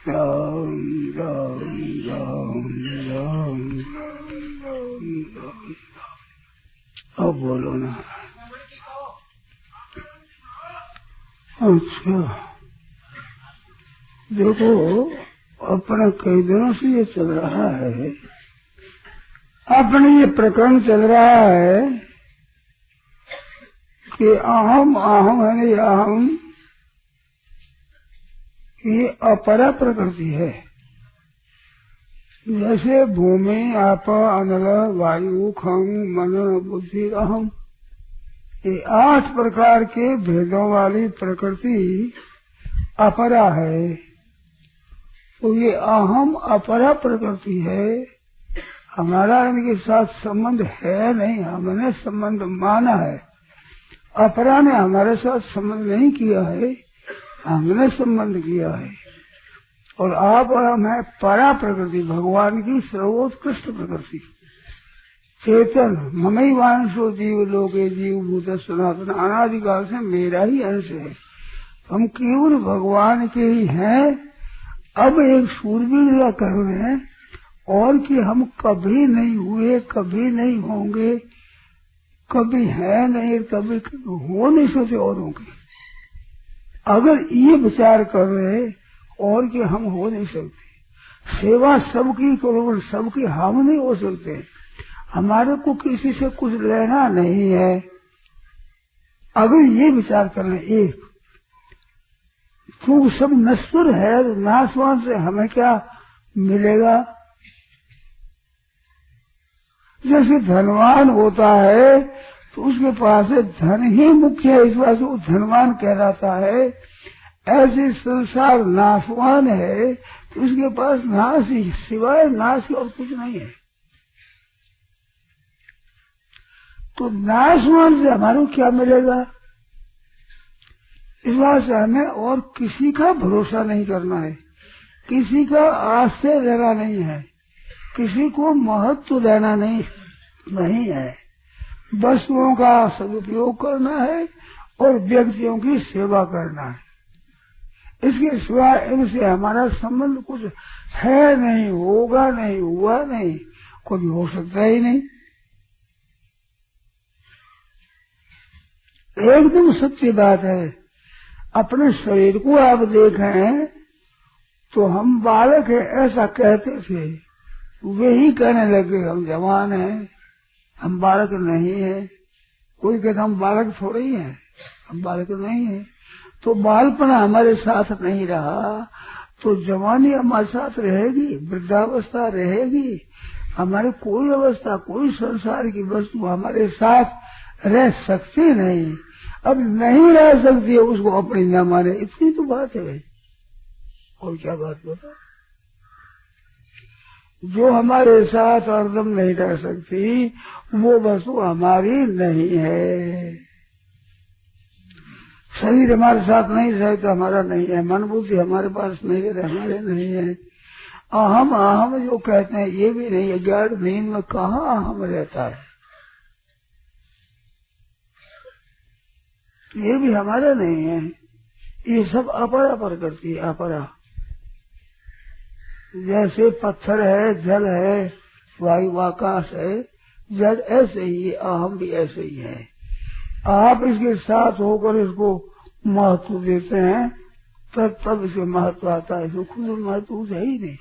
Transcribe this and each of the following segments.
राम राम राम राम राम। अब बोलो ना। अच्छा देखो, अपना कई दिनों से ये चल रहा है, अपने ये प्रकरण चल रहा है कि अहम अहम है नहीं अहम, ये अपरा प्रकृति है। जैसे भूमि आप अनल वायु खम मन बुद्धि अहम, ये 8 प्रकार के भेदों वाली प्रकृति अपरा है। तो ये अहम अपरा प्रकृति है, हमारा इनके साथ संबंध है नहीं, हमने संबंध माना है। अपरा ने हमारे साथ संबंध नहीं किया है, हमने संबंध किया है। और आप और हम है परा प्रकृति, भगवान की सर्वोत्कृष्ट प्रकृति। चेतन ममई वांशो जीव लोके जीव भूत सनातन, अनादिकाल से मेरा ही अंश है। हम केवल भगवान के ही हैं। अब एक शूरवीर कर रहे हैं और कि हम कभी नहीं हुए, कभी नहीं होंगे, कभी है नहीं, कभी हो नहीं सकते औरों के। अगर ये विचार कर रहे और कि हम हो नहीं सकते, सेवा सबकी करो, सबकी हम नहीं हो सकते, हमारे को किसी से कुछ लेना नहीं है, अगर ये विचार कर रहे एक, क्योंकि सब नश्वर है, नाशवान से हमें क्या मिलेगा। जैसे धनवान होता है तो उसके पास धन ही मुख्य है, इस बात से वो धनवान कहलाता है। ऐसे संसार नाशवान है तो उसके पास नाश ही, सिवाय नाश और कुछ नहीं है। तो नाशवान से हमारे क्या मिलेगा, इस बात से हमें और किसी का भरोसा नहीं करना है, किसी का आश्रय लेना नहीं है, किसी को महत्व देना नहीं है। वस्तुओं का सदुपयोग करना है और व्यक्तियों की सेवा करना है। इसके सिवा इनसे हमारा संबंध कुछ है नहीं, होगा नहीं, हुआ नहीं, कभी हो सकता ही नहीं। एकदम सच्ची बात है। अपने शरीर को आप देखें तो हम बालक है ऐसा कहते थे, वे ही कहने लगे हम जवान हैं, हम बालक नहीं है। कोई कहता हम बालक थोड़े ही हैं, हम बालक नहीं है। तो बालपन हमारे साथ नहीं रहा तो जवानी हमारे साथ रहेगी, वृद्धावस्था रहेगी, हमारी कोई अवस्था, कोई संसार की वस्तु हमारे साथ रह सकती नहीं। अब नहीं रह सकती है, उसको अपनी न माने, इतनी तो बात है भाई, और क्या बात बता। जो हमारे साथ हरदम नहीं रह सकती वो वस्तु हमारी नहीं है। शरीर हमारे साथ नहीं रहे तो हमारा नहीं है, मन बुद्धि हमारे पास नहीं रहे, हमारे नहीं है। अहम अहम जो कहते हैं ये भी नहीं है। ज्ञान नींद में कहाँ अहम रहता है, ये भी हमारा नहीं है। ये सब अपरा प्रकृति है, अपरा। जैसे पत्थर है, जल है, वायु आकाश है, जड़ ऐसे ही, अहम भी ऐसे ही है। आप इसके साथ होकर इसको महत्व देते हैं तब इसे महत्व आता है, इसको खुद महत्व है ही नहीं,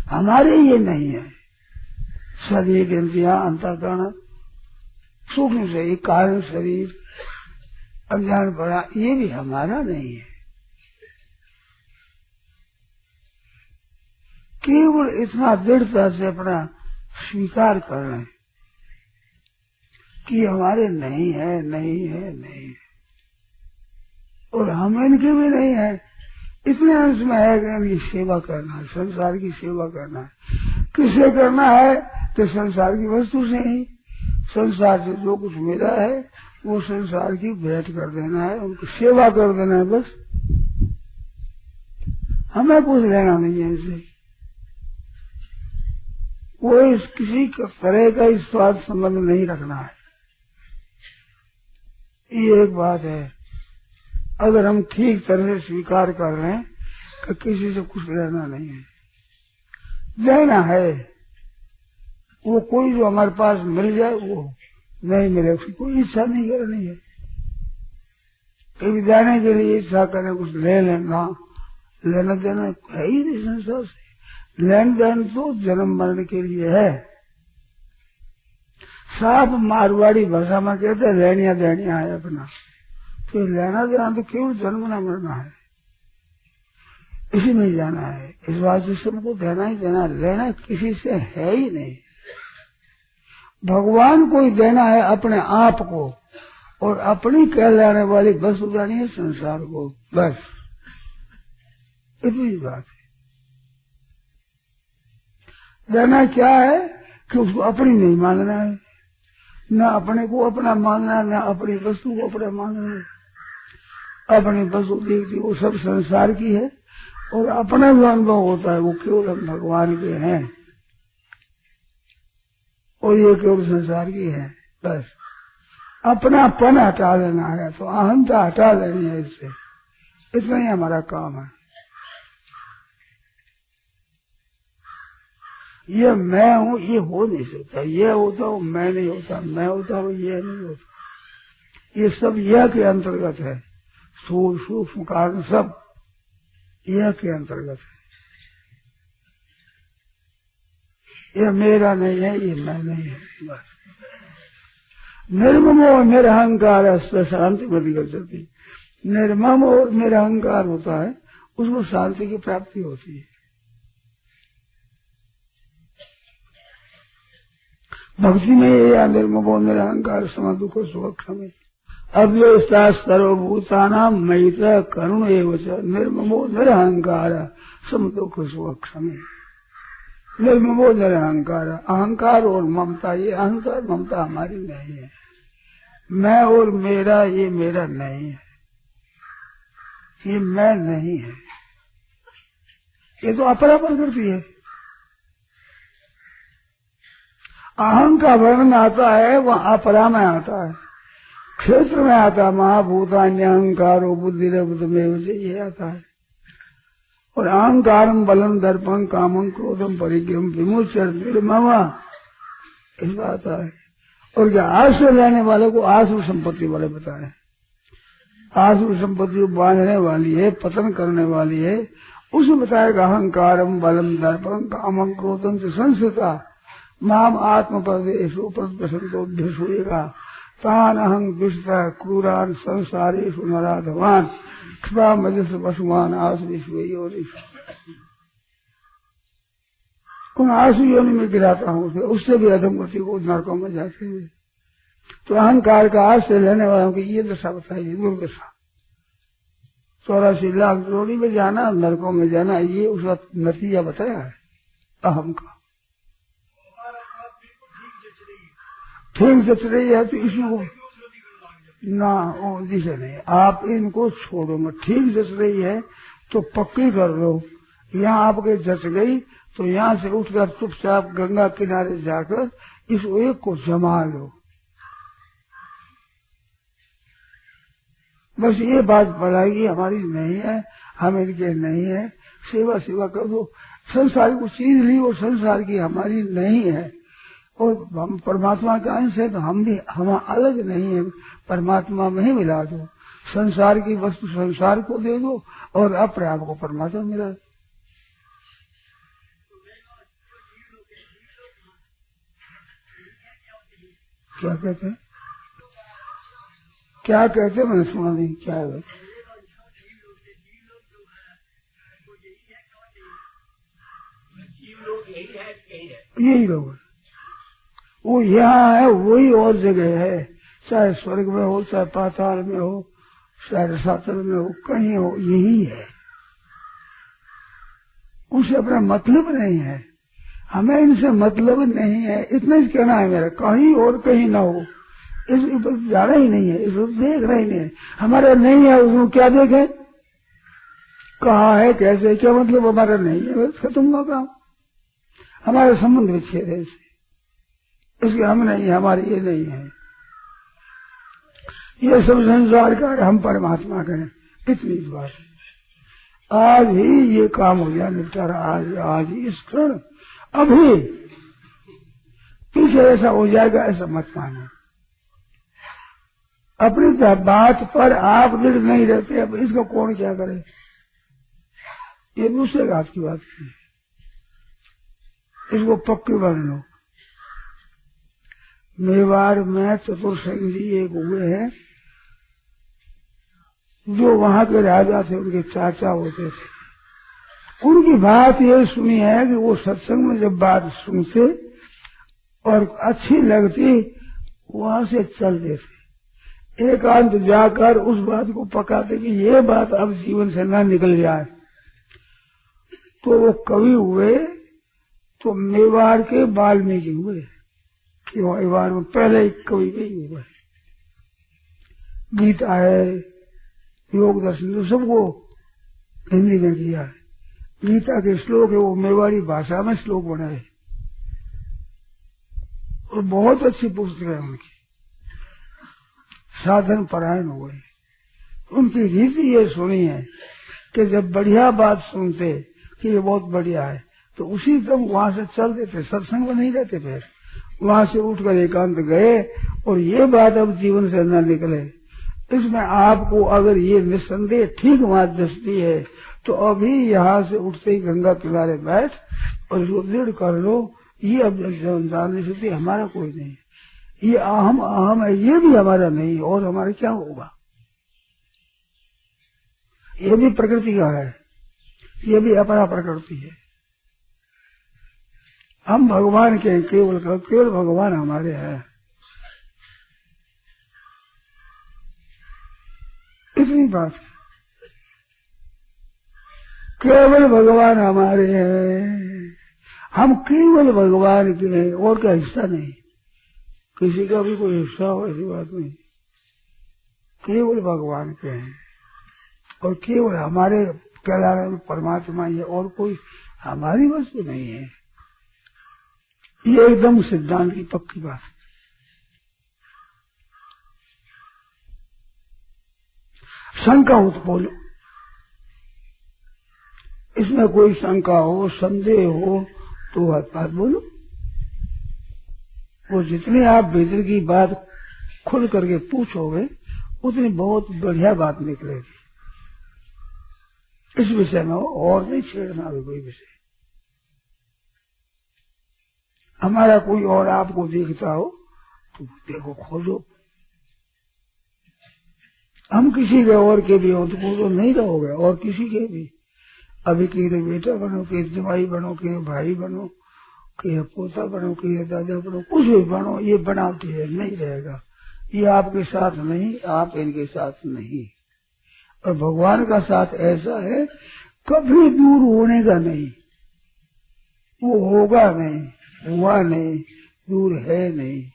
हमारे ये नहीं है। शरीर इंद्रिया अंतःकरण सूक्ष्म शरीर कारण शरीर अज्ञान पड़ा, ये भी हमारा नहीं है। केवल इतना दृढ़ता से अपना स्वीकार कर रहे हैं कि हमारे नहीं है, नहीं है, नहीं है, और हम इनके भी नहीं है। इतने अंश में है कि इनकी सेवा करना है, संसार की सेवा करना है। किससे करना है तो संसार की वस्तु से ही, संसार से जो कुछ मिला है वो संसार की भेंट कर देना है, उनकी सेवा कर देना है, बस। हमें कुछ लेना नहीं है इनसे, कोई किसी तरह का इस स्वार्थ संबंध नहीं रखना है। ये एक बात है। अगर हम ठीक तरह से स्वीकार कर रहे हैं कि किसी से कुछ लेना नहीं है, लेना है वो कोई जो हमारे पास मिल जाए वो नहीं मिले उसकी कोई इच्छा नहीं करनी है। कभी जाने के लिए इच्छा करें कुछ ले लेना, लेना देना है ही नहीं संसार से। लेन देन तो जन्म मरण के लिए है। साफ मारवाड़ी भाषा में कहते हैं लेनिया देनिया है अपना, तो लेना देना तो केवल जन्मना मरना है, इसी में जाना है। इस बात से सबको देना ही देना, लेना किसी से है ही नहीं। भगवान को ही देना है अपने आप को, और अपनी कहलाने वाली बस उड़ानी है संसार को, बस इतनी बात है। देना क्या है कि उसको अपनी नहीं मानना है, न अपने को अपना मानना है, न अपनी वस्तु को अपना मानना है। अपनी वस्तु देखती वो सब संसार की है, और अपना जो अनुभव होता है वो केवल हम भगवान के हैं, और ये केवल संसार की है। बस अपनापन हटा लेना है, तो अहंता हटा लेनी है इससे, इतना ही हमारा काम है। ये मैं हूँ ये हो नहीं सकता, ये होता हूँ मैं नहीं होता, मैं होता हूँ ये नहीं होता। ये सब यह के अंतर्गत है, स्थूल सूक्ष्म कारण सब यह के अंतर्गत है। ये मेरा नहीं है, ये मैं नहीं है। बस निर्ममो निरहंकार शांति मति गति। निर्मम और निरहंकार होता है, उसको शांति की प्राप्ति होती है। भक्ति में ये निर्ममो निरहंकार सम दुख सुख क्षमे अव्यवस्था सर्वभूतानां मैत्र करुण एव च निर्ममो निरहंकार सम दुख सुख क्षमे। निर्ममो निरहंकार, अहंकार और ममता, ये अहंकार ममता हमारी नहीं है। मैं और मेरा, ये मेरा नहीं है, ये मैं नहीं है, ये तो अपरा प्रकृति है। अहं का वर्णन आता है वह अपरा में आता है, क्षेत्र में आता है महाभूतान्य अहंकारो बुद्धि में ये आता है। और अहंकारम बलम दर्पण कामं क्रोधम परिग्रहम विमुच्य निर्मम इस बात है। और क्या आश्रय लेने वाले को आसुर संपत्ति वाले बताए, आसुर संपत्ति बांधने वाली है, पतन करने वाली है, उसे बताएगा अहंकारम बलम दर्पण कामं क्रोधम से संस्कृता माम आत्म परदेशो प्रसंतोभ्यसूयेगा तान अहं दुष्टा क्रूरान संसारेषु नराधवान क्षमा मजस पशुमान आसुरीश्व। उन आंसू योनि में गिराता हूँ, उससे भी अधोगति को नरकों में जाते हुए। तो अहंकार का आश्रय लेने वालों की ये दशा बताइए, दुर्दशा। 84 लाख जोड़ी में जाना, नरकों में जाना, ये उसका नतीजा बताया है अहम का। ठीक जच रही है तो इसको ना दिशा नहीं, आप इनको छोड़ो मत। ठीक जच रही है तो पक्की कर लो। यहाँ आपके जच गई तो यहाँ से उठकर चुपचाप गंगा किनारे जाकर इस एक को जमा लो। बस ये बात पढ़ाई हमारी नहीं है, हम इनके नहीं है, सेवा सेवा कर दो। संसार को चीज ली और संसार की हमारी नहीं है, और हम परमात्मा का अंश है, तो हम भी हम अलग नहीं है, परमात्मा में ही मिला दो। संसार की वस्तु संसार को दे दो और अपने आप को परमात्मा मिला दो। क्या कहते हैं, क्या कहते हैं, मैंने सुना नहीं, क्या है भाई? यही लोग, वो यहाँ है वही और जगह है, चाहे स्वर्ग में हो, चाहे पाताल में हो, चाहे रसातल में हो, कहीं हो, यही है। उसे अपना मतलब नहीं है, हमें इनसे मतलब नहीं है, इतना ही कहना है मेरा। कहीं और कहीं ना हो, इस जाना ही नहीं है, इसको देखना ही नहीं है। हमारा नहीं है, उसको क्या देखे, कहा है, कैसे, क्या मतलब हमारा नहीं है, बस खत्म हुआ काम। हमारा संबंध विच्छेद है इससे, इसलिए हम नहीं, हमारी ये नहीं है। ये सब संसार का, हम परमात्मा का है। इतनी बात है। आज ही ये काम हो गया निपटारा, आज ही इस क्षण अभी, पीछे ऐसा हो जाएगा ऐसा मत मानो। अपनी बात पर आप दृढ़ नहीं रहते, अब इसको कौन क्या करे, ये दूसरे बात की बात है, इसको पक्की बन लो। मेवाड़ में चतुर्सेन जी एक हुए हैं, जो वहां के राजा थे, उनके चाचा होते थे। उनकी बात ये सुनी है कि वो सत्संग में जब बात सुनते और अच्छी लगती वहां से चल देते, एकांत जाकर उस बात को पकाते कि ये बात अब जीवन से ना निकल जाए। तो वो कवि हुए, तो मेवाड़ के वाल्मीकि हुए, कि मेवाड़ में पहले एक कवि भी हुए। गीता है, योग दर्शन तो सबको हिंदी में किया है। गीता के श्लोक है वो मेवाड़ी भाषा में श्लोक बनाए, और बहुत अच्छी पुस्तक है उनकी। साधन परायण हो गए। उनकी रीति ये सुनी है कि जब बढ़िया बात सुनते कि ये बहुत बढ़िया है, तो उसी दम वहां से चल देते, सत्संग में नहीं रहते, फिर वहां से उठकर एकांत गए। और ये बात अब जीवन से न निकले, इसमें आपको अगर ये निस्संदेह ठीक बात दसती है, तो अभी यहाँ से उठते ही गंगा किनारे बैठ और इसको दृढ़ कर लो। ये अब जानने से हमारा कोई नहीं, ये अहम है, ये भी हमारा नहीं, और हमारा क्या होगा। ये भी प्रकृति का है, ये भी अपरा प्रकृति है। हम भगवान के केवल भगवान हमारे हैं, इतनी बात है। केवल भगवान हमारे हैं, हम केवल भगवान के हैं, और का हिस्सा नहीं, किसी का भी कोई हिस्सा हो ऐसी बात नहीं, केवल भगवान के हैं। और केवल हमारे कहलाने में परमात्मा ही है, और कोई हमारी वस्तु नहीं है। ये एकदम सिद्धांत की पक्की बात है। शंका हो तो बोलो, इसमें कोई शंका हो, संदेह हो तो बात बोलो। वो जितने आप भीतर की बात खुल करके पूछोगे, उतनी बहुत बढ़िया बात निकलेगी। इस विषय में और नहीं छेड़ना भी कोई विषय। हमारा कोई और आपको देखता हो तो देखो, खोजो। हम किसी के और के भी हो तो खोजो, नहीं रहोगे, और किसी के भी। अभी के बेटा बनो, के जमाई बनो, के भाई बनो, के पोता बनो, के दादा बनो, कुछ भी बनो, ये बनावटी है, नहीं रहेगा। ये आपके साथ नहीं, आप इनके साथ नहीं। और भगवान का साथ ऐसा है, कभी दूर होने का नहीं, वो होगा नहीं, हुआ नहीं, दूर है नहीं।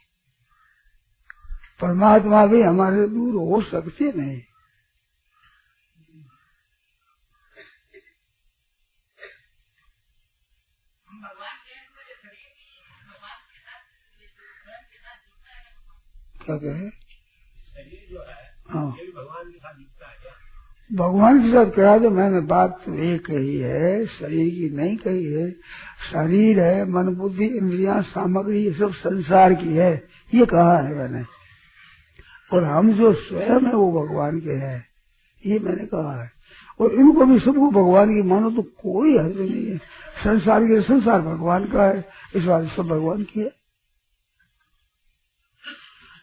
परमात्मा भी हमारे दूर हो सकते नहीं। क्या कहे? हाँ, भगवान के साथ कहा तो मैंने बात तो एक कही है, शरीर की नहीं कही है। शरीर है, मन बुद्धि इंद्रियां सामग्री ये सब संसार की है, ये कहा है मैंने। और हम जो स्वयं है वो भगवान के हैं, ये मैंने कहा है। और इनको भी सबको भगवान की मानो तो कोई हर्ज नहीं है। संसार के संसार भगवान का है, इस बात सब भगवान की है।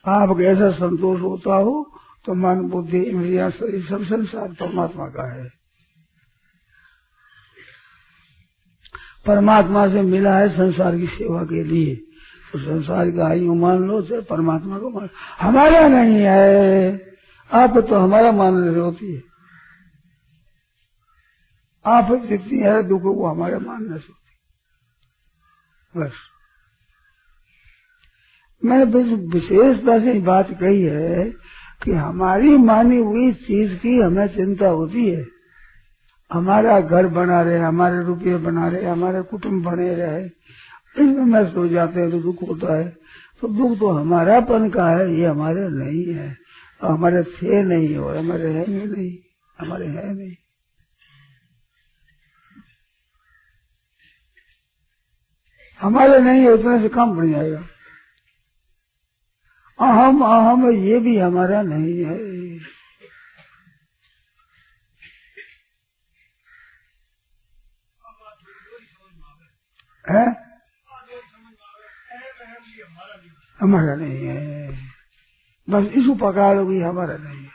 आपको ऐसा संतोष होता हो तो मन बुद्धि इंद्रियां सब संसार परमात्मा का है। परमात्मा से मिला है संसार की सेवा के लिए, तो संसार का ही मान लो, चाहे परमात्मा को मान। हमारा नहीं है, आप तो हमारा मान रहे होती है। आप जितनी है दुख को हमारा मानना से बस। मैंने विशेषता से बात कही है कि हमारी मानी हुई चीज की हमें चिंता होती है। हमारा घर बना रहे, हमारे रुपये बना रहे, हमारे कुटुंब बने रहे, इसमें नष्ट हो जाते हैं तो दुख होता है। तो दुख तो हमारापन का है, ये हमारे नहीं है, हमारे थे नहीं और हमारे रहेंगे नहीं। हमारे है नहीं। हमारे नहीं है उतने से कम पड़ जाएगा। अहम अहम ये भी हमारा नहीं है। है? हमारा नहीं है, बस इस प्रकार भी हमारा नहीं है।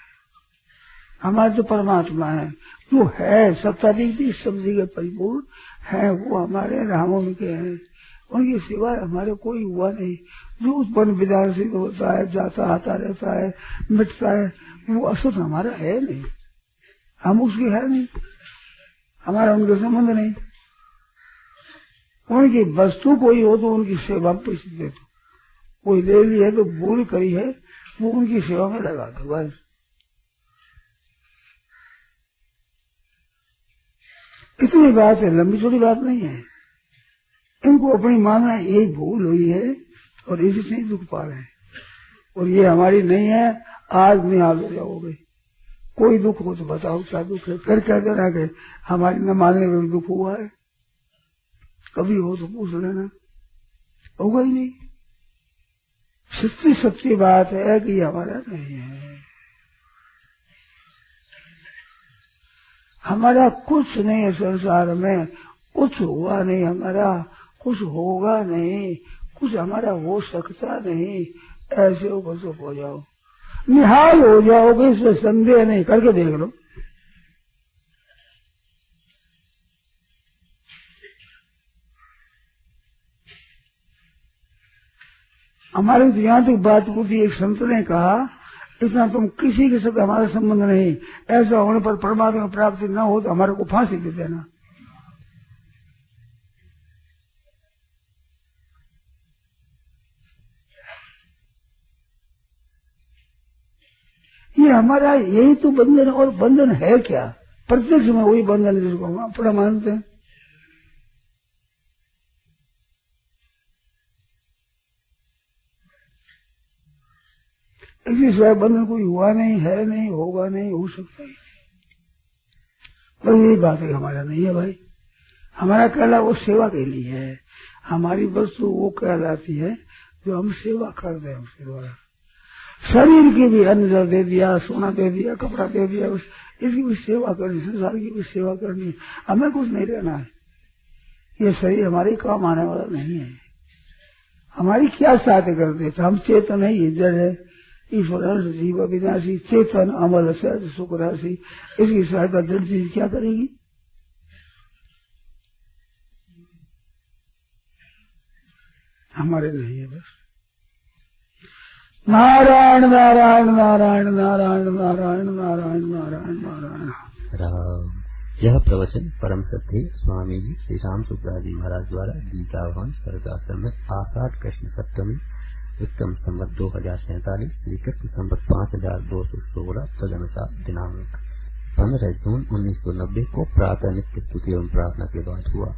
हमारा तो परमात्मा है जो है सत्तादि सब्जी के परिपूर्ण है, वो हमारे रामों के हैं। उनके सिवाय हमारे कोई हुआ नहीं। जो उत्पन्न विधान से होता है, जाता आता रहता है, मिटता है, वो असुर हमारा है नहीं। हम उसके है नहीं, हमारा उनके संबंध नहीं। उनकी वस्तु कोई हो तो उनकी सेवा पैसे दे दो, कोई ले ली है तो भूल करी है वो उनकी सेवा में लगा दो बस। इतनी बात है, लंबी छोटी बात नहीं है। इनको अपनी माना यही भूल हुई है और इसी से ही दुख पा रहे हैं। और ये हमारी नहीं है, आज निहाल हो जाओगे। कोई दुख हो तो बताओ क्या दुख है, फिर कह देना कि हमारी न मानने में दुख हुआ है। कभी हो तो पूछ लेना, होगा ही नहीं। सच्ची सच्ची बात है कि हमारा नहीं है। हमारा कुछ नहीं है संसार में, कुछ हुआ नहीं हमारा, कुछ होगा नहीं, कुछ हमारा हो सकता नहीं। ऐसे हो हो जाओ, निहाल हो जाओगे, इसमें संदेह नहीं। करके देख लो। हमारे तो यहाँ तक बात पूछी, एक संत ने कहा इतना तुम किसी के साथ हमारा संबंध नहीं, ऐसा होने पर परमात्मा की प्राप्ति न हो तो हमारे को फांसी दे देना। ये हमारा यही तो बंधन, और बंधन है क्या? प्रत्यक्ष में वही बंधन है जिसको हम अपना मानते हैं। इसी सिवाय बंधन कोई हुआ नहीं, है नहीं, होगा नहीं, हो सकता ही। बस यही बात है, हमारा नहीं है भाई। हमारा कहला वो सेवा के लिए है। हमारी वस्तु वो कहलाती है जो हम सेवा कर दें उसके द्वारा। शरीर की भी अन्न जल दे दिया, सोना दे दिया, कपड़ा दे दिया, इसकी भी सेवा करनी, संसार की भी सेवा करनी। हमें कुछ नहीं रहना है। ये शरीर हमारे काम आने वाला नहीं है। हमारी क्या सहायता करते? हम चेतन है, ये जड़ है, ईश्वर जीव विनाशी, चेतन अमल सहज सुख राशि। इसकी सहायता जड़ चीज क्या करेगी? हमारे नहीं है। बस नारायण नारायण नारायण नारायण नारायण नारायण नारायण नारायण राम। यह प्रवचन परम श्रद्धेय स्वामी जी श्री राम सुखदास जी महाराज द्वारा गीतावन सरदाश्रम में आषाढ़ कृष्ण सप्तमी उत्तम संवत 2047 श्री कृष्ण संवत 5216 तदनुसार दिनांक 15 जून 1990 को प्रातः नित्य स्तुति एवं प्रार्थना के बाद हुआ।